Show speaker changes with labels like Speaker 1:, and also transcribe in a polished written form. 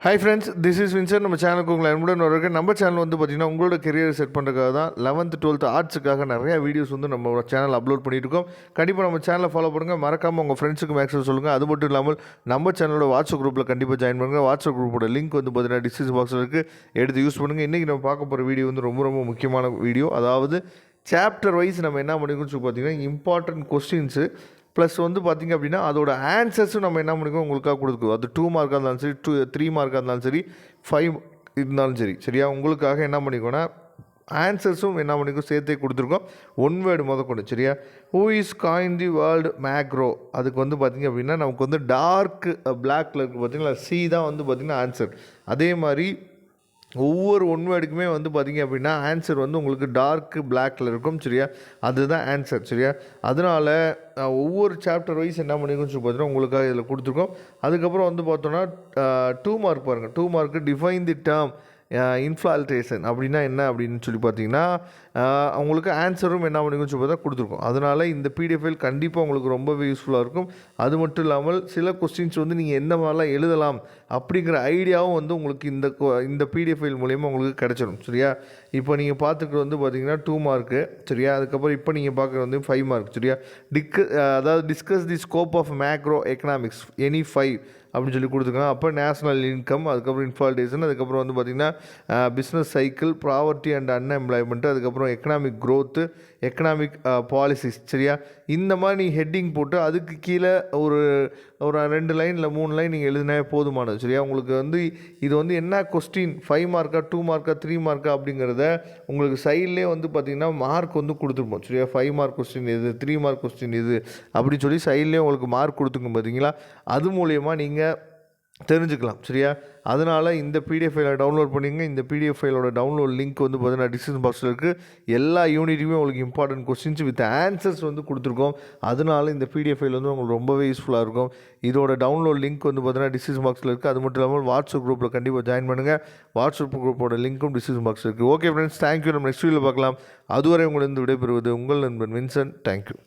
Speaker 1: Hi friends, this is Windsor. நம்ம சேனலுக்கு உங்களை அன்புடன் வரவேற்க. நம்ம சேனல் வந்து பார்த்திங்கன்னா உங்களோட கெரியரை செட் பண்ணுறதுக்காக தான் 11th 12th ஆர்ட்ஸுக்காக நிறையா வீடியோஸ் வந்து நம்ம சேனல் அப்லோட் பண்ணிட்டு இருக்கோம். கண்டிப்பாக நம்ம சேனலை ஃபாலோ பண்ணுங்கள். மறக்காமல் உங்கள் ஃப்ரெண்ட்ஸுக்கு மேக்ஸிமம் சொல்லுங்கள். அது மட்டும் இல்லாமல் நம்ம சேனலோட வாட்ஸ்அப் குரூப்பில் கண்டிப்பாக ஜாயின் பண்ணுங்கள். வாட்ஸ்அப் குரூப்போட லிங்க் வந்து பார்த்திங்கன்னா டிஸ்கிரிப்ஷன் பாக்ஸில் இருக்குது, எடுத்து யூஸ் பண்ணுங்கள். இன்றைக்கி நம்ம பார்க்க போகிற வீடியோ வந்து ரொம்ப முக்கியமான வீடியோ. அதாவது சாப்டர் வைஸ் நம்ம என்ன பண்ணிக்கணும்னு சொல்லி பார்த்தீங்கன்னா இம்பார்ட்டன்ட் கொஸ்டின்ஸு ப்ளஸ் வந்து பார்த்திங்க அப்படின்னா அதோட ஆன்சர்ஸும் நம்ம என்ன பண்ணிக்கோம் உங்களுக்காக கொடுத்துக்கோ. அது 2 மார்க்காக இருந்தாலும் சரி, 3 மார்க்காக இருந்தாலும் சரி, 5 இருந்தாலும் சரி, சரியா உங்களுக்காக என்ன பண்ணிக்கோன்னா ஆன்சர்ஸும் என்ன பண்ணிக்கோ சேர்த்தே கொடுத்துருக்கோம். ஒன் வேர்டு முதற்கொண்டு, சரியா. Who is coin the world macro, அதுக்கு வந்து பார்த்திங்க அப்படின்னா நமக்கு வந்து டார்க் பிளாக் கலருக்கு பார்த்திங்களா சி தான் வந்து பார்த்திங்கன்னா ஆன்சர். அதே மாதிரி ஒவ்வொரு ஒன் வேர்டுக்குமே வந்து பார்த்திங்க அப்படின்னா ஆன்சர் வந்து உங்களுக்கு டார்க்கு பிளாக்கில் இருக்கும், சரியா. அதுதான் ஆன்சர், சரியா. அதனால் ஒவ்வொரு சாப்டர் வைஸ் என்ன பண்ணிக்கணும்னு சொல்லி பார்த்தீங்கன்னா உங்களுக்காக இதில் கொடுத்துருக்கோம். அதுக்கப்புறம் வந்து பார்த்தோன்னா 2 மார்க் பாருங்கள். 2 மார்க்கு டிஃபைன் தி டேர்ம் இன்ஃப்ளால்ட்ரேஷன் அப்படின்னா என்ன அப்படின்னு சொல்லி பார்த்தீங்கன்னா அவங்களுக்கு ஆன்சரும் என்ன பண்ணிக்கணும்னு சொல்லி பார்த்தா கொடுத்துருக்கோம். அதனால் இந்த பிடிஎஃப் ஃபைல் கண்டிப்பாக உங்களுக்கு ரொம்பவே யூஸ்ஃபுல்லாக இருக்கும். அது மட்டும் இல்லாமல் சில கொஸ்டின்ஸ் வந்து நீங்கள் எந்த மாதிரிலாம் எழுதலாம் அப்படிங்கிற ஐடியாவும் வந்து உங்களுக்கு இந்த பிடிஎஃப் ஃபைல் மூலயமா உங்களுக்கு கிடச்சிடும், சரியா. இப்போ நீங்கள் பார்த்துக்கிறது வந்து பார்த்தீங்கன்னா 2 மார்க்கு, சரியா. அதுக்கப்புறம் இப்போ நீங்கள் பார்க்குறது வந்து 5 மார்க், சரியா. அதாவது discuss the scope of macroeconomics any 5 அப்படின்னு சொல்லி கொடுத்துருக்காங்க. அப்போ நேஷ்னல் இன்கம், அதுக்கப்புறம் இன்ஃபால்டேஷன், அதுக்கப்புறம் வந்து பார்த்திங்கன்னா business cycle, property and unemployment, அதுக்கப்புறம் எக்கனாமிக் க்ரோத்து, எக்கனாமிக் பாலிசிஸ், சரியா. இந்த மாதிரி நீங்கள் ஹெட்டிங் போட்டு அதுக்கு கீழே ஒரு 2 லைன் இல்லை 3 லைன் நீங்கள் எழுதினா போதுமானது, சரியா. உங்களுக்கு வந்து இது வந்து என்ன கொஸ்டின் 5 மார்க்கா 2 மார்க்கா 3 மார்க்கா அப்படிங்கிறத உங்களுக்கு சைட்லேயே வந்து பார்த்திங்கன்னா மார்க் வந்து கொடுத்துருப்போம், சரியா. 5 மார்க் கொஸ்டின் இது, 3 மார்க் கொஸ்டின் இது அப்படின்னு சொல்லி சைட்லேயே உங்களுக்கு மார்க் கொடுத்துருக்கும் பார்த்தீங்களா. அது மூலயமா நீங்கள் தெரிஞ்சுக்கலாம், சரியா. அதனால் இந்த பிடிஎஃப் ஃபைலை டவுன்லோட் பண்ணிங்க. இந்த பிடிஎஃப் ஃபைலோட டவுன்லோட் லிங்க் வந்து பார்த்தீங்கன்னா டிஸ்கிரிப்ஷன் பாக்ஸில் இருக்குது. எல்லா யூனிட்டுமே உங்களுக்கு இம்பார்ட்டன்ட் கொஸ்டின்ஸ் வித் ஆன்சர்ஸ் வந்து கொடுத்துருக்கோம். அதனால இந்த பிடிஎஃப் ஃபைல் வந்து உங்களுக்கு ரொம்பவே யூஸ்ஃபுல்லாக இருக்கும். இதோட டவுன்லோட் லிங்க் வந்து பார்த்தீங்கன்னா டிஸ்கிரிப்ஷன் பாக்ஸில் இருக்குது. அது மட்டும் இல்லாமல் வாட்ஸ்அப் குரூப்பில் கண்டிப்பாக ஜாயின் பண்ணுங்கள். வாட்ஸ்அப் குரூப்போட லிங்க்கும் டிஸ்கிரிப்ஷன் பாக்ஸில் இருக்குது. Okay friends, thank you. நம்ம நெக்ஸ்ட் வீடியோவில் பார்க்கலாம். அதுவரை உங்களிடம் விடைபெறுவது உங்கள் நண்பன் வின்சென்ட். தேங்க்யூ.